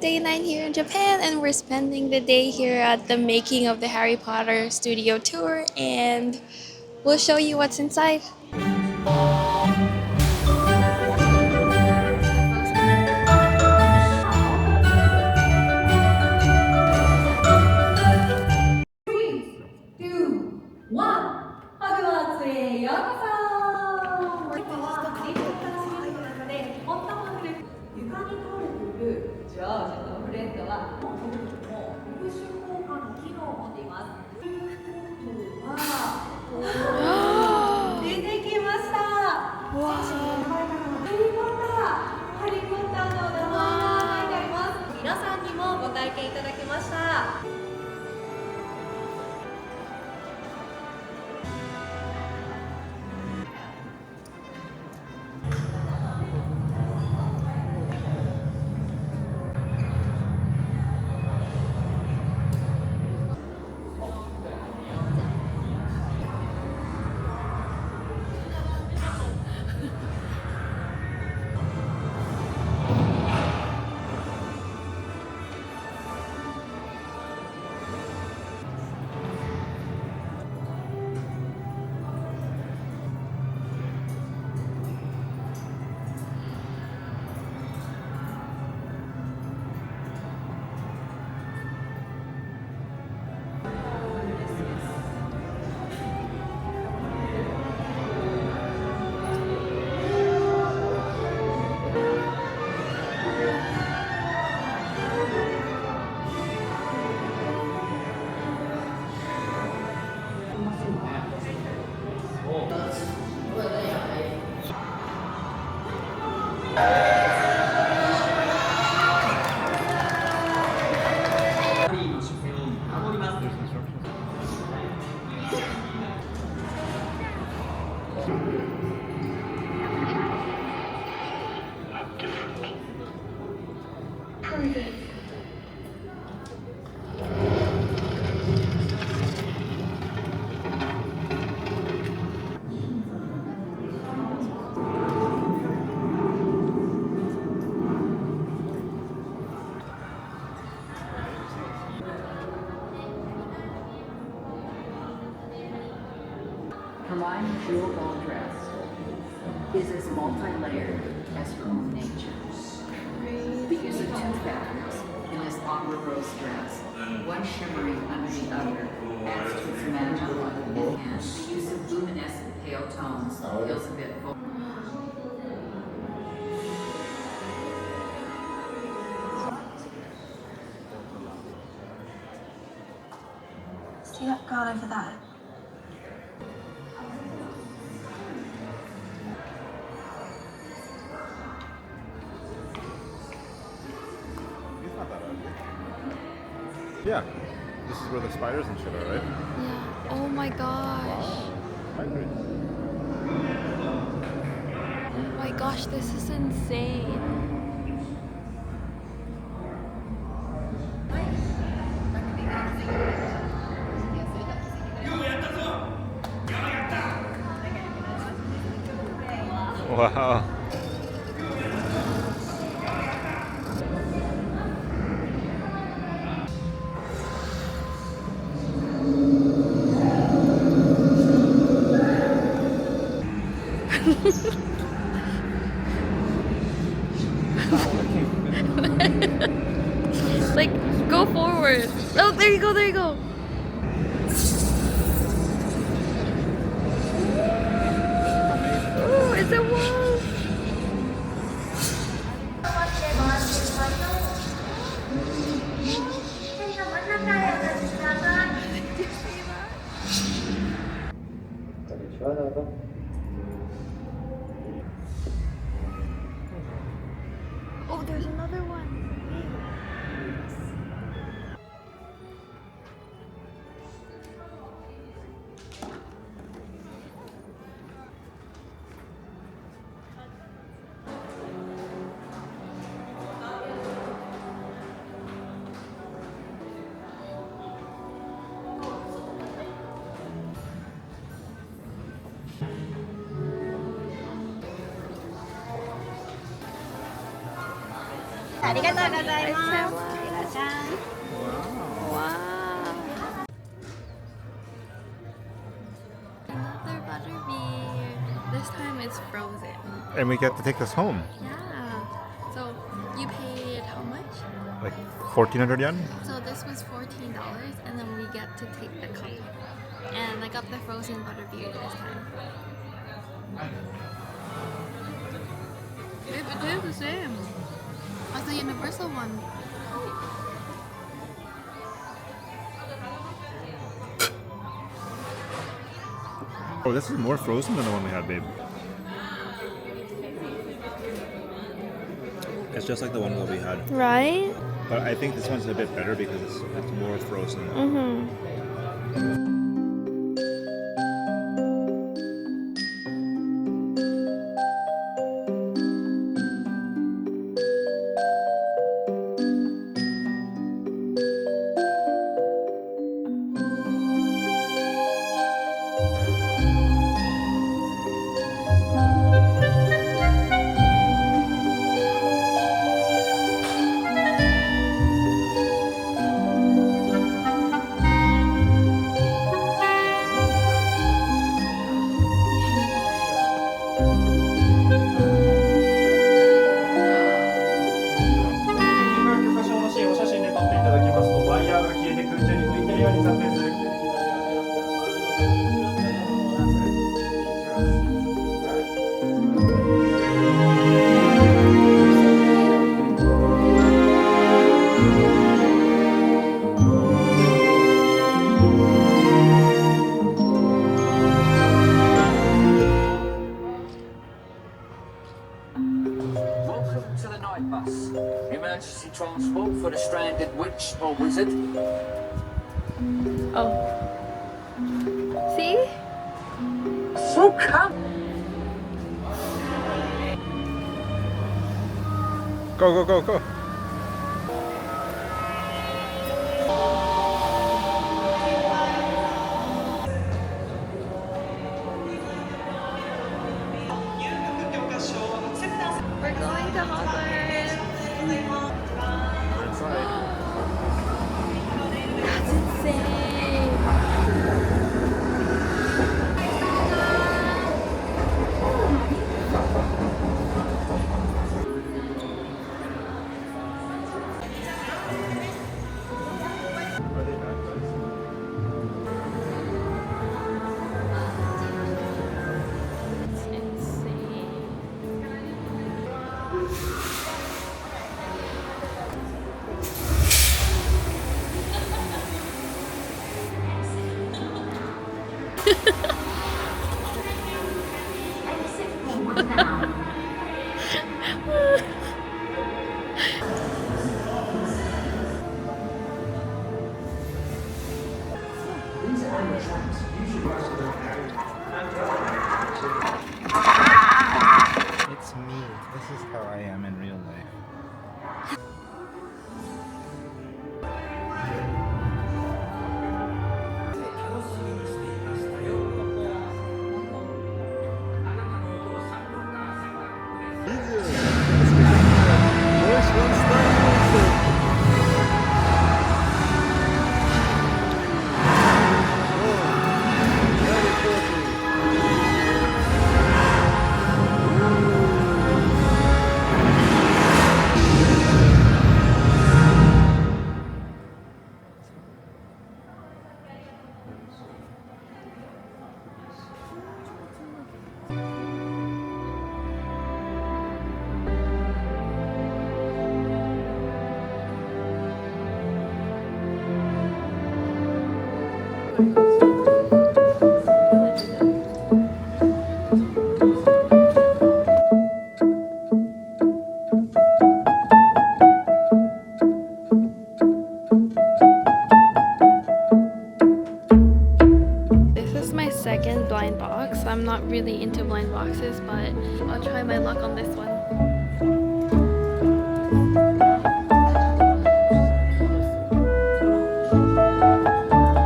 Day 9 here in Japan, and we're spending the day here at the making of the Harry Potter studio tour, and we'll show you what's inside. Hermione's jewel ball dress is as multi-layered as her own nature. The use of two fabrics in this opera rose dress, one shimmering under the other, adds to its magic look, and the use of luminescent pale tones feels a bit vulgar. See that girl over there? Yeah, this is where the spiders and shit are, right? Yeah. Oh my gosh. Wow. I agree. Oh my gosh, this is insane. Wow. Like, go forward. Oh, there you go, there you go. Oh, it's a wolf. Oh, there's another one. ありがとうございます。Wow. Another Butterbeef. This time it's frozen. And we get to take this home. Yeah. So you paid how much? Like 1,400 yen? So this was $14 and then we get to take the cup. And I got the frozen Butterbeef this time. It tastes the same as the universal one. Oh, this is more frozen than the one we had, babe. It's just like the one that we had. Right? But I think this one's a bit better because it's more frozen. Mm-hmm. Welcome to the night bus. Emergency transport for the stranded witch or wizard. Oh. See? So come. Go, go, go, go. We're going to Hogwarts. We're inside. That's insane. It's insane. It's me. This is how I am in real life. This is my second blind box. I'm not really into blind boxes, but I'll try my luck on this one.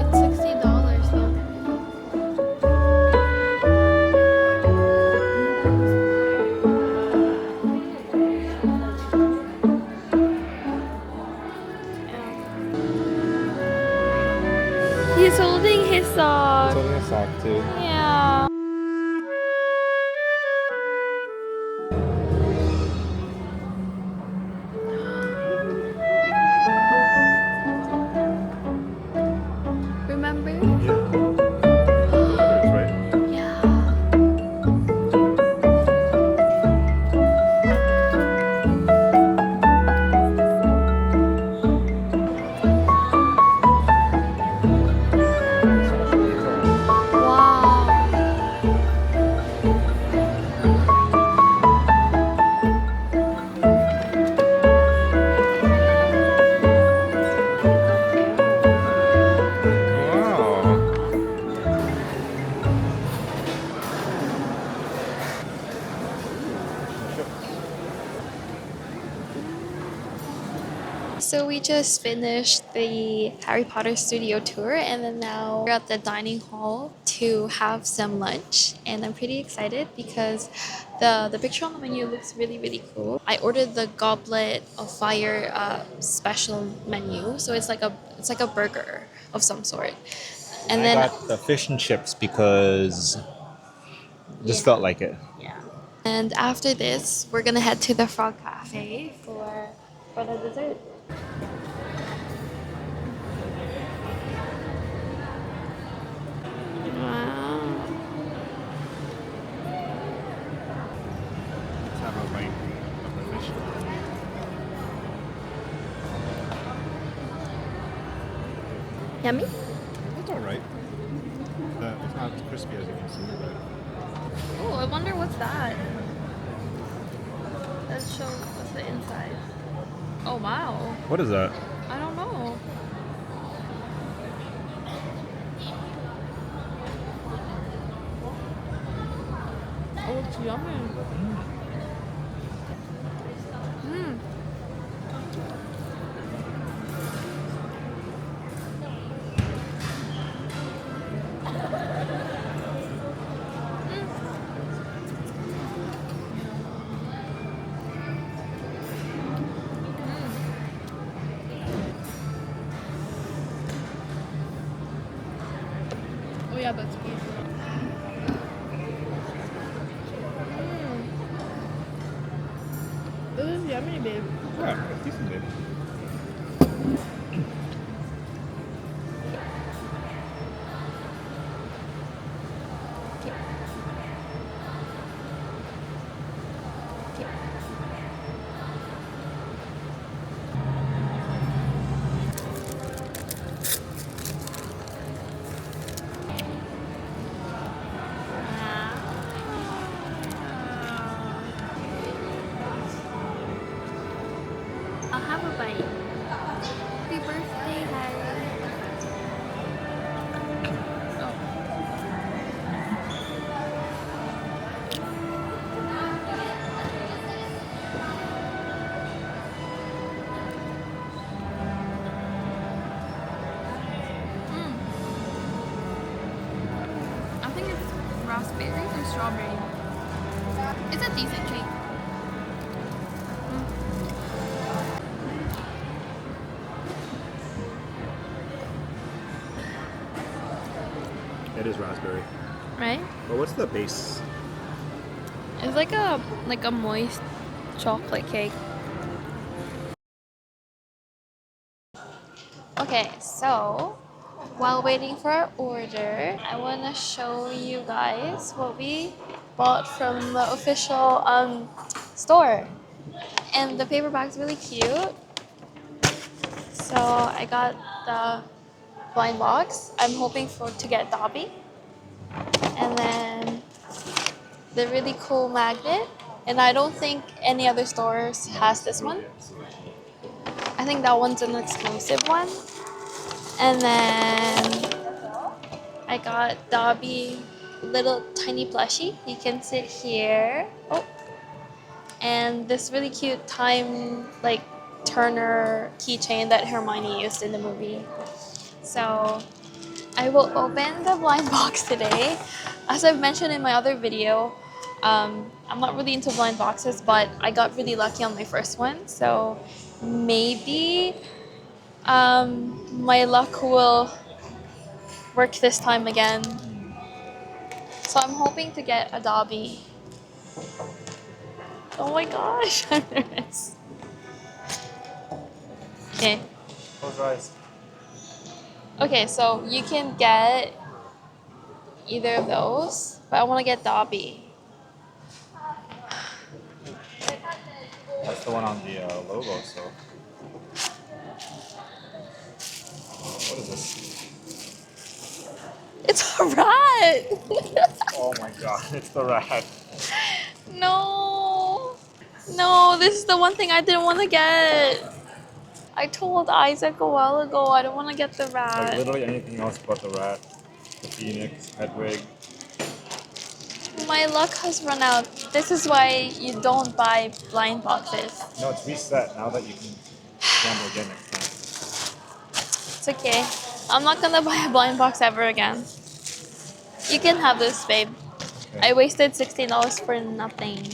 It's $60 though. he's holding his sock. It's only a sock too. Yeah. Remember? That's right. Yeah. Wow. Wow. So we just finished the Harry Potter studio tour, and then now we're at the dining hall to have some lunch, and I'm pretty excited because the picture on the menu looks really cool. I ordered the Goblet of Fire special menu, so it's like a burger of some sort. And I then got the fish and chips because just yeah. felt like it. Yeah. And after this, we're gonna head to the Frog Cafe for the dessert. Wow. Let's have a bite of the fish. Yummy? It's alright. It's not as crispy as you can see, but Oh, I wonder what's that. Let's show what's the inside. Oh wow. what is that? I don't know. Oh, it's yummy. Mmm. Oh yeah, that's good. This is yummy, babe. Yeah, it's decent, babe. I'll have a bite. Happy birthday, Harry. I think it's raspberry or strawberry. It's a decent cake. It is raspberry. Right? But what's the base? It's like a moist chocolate cake. Okay, so while waiting for our order, I want to show you guys what we bought from the official store. And the paper bag's really cute. So I got the blind box. I'm hoping to get Dobby. And then the really cool magnet. And I don't think any other stores has this one. I think that one's an exclusive one. And then I got Dobby little tiny plushie. He can sit here. Oh, and this really cute time like Turner keychain that Hermione used in the movie. So I will open the blind box today. As I've mentioned in my other video, I'm not really into blind boxes, but I got really lucky on my first one. So maybe my luck will work this time again. So I'm hoping to get a Dobby. Oh my gosh, I'm nervous. Okay. Close your eyes. Okay, so you can get either of those, but I want to get Dobby. That's the one on the logo, so. What is this? It's a rat! Oh my god, it's the rat. No! No, this is the one thing I didn't want to get. I told Isaac a while ago I don't want to get the Like rat. literally anything else but the rat. The phoenix, Hedwig. My luck has run out. This is why you don't buy blind boxes. No, it's reset now that you can gamble again next time. It's okay. I'm not gonna buy a blind box ever again. You can have this, babe. Okay. I wasted $16 for nothing.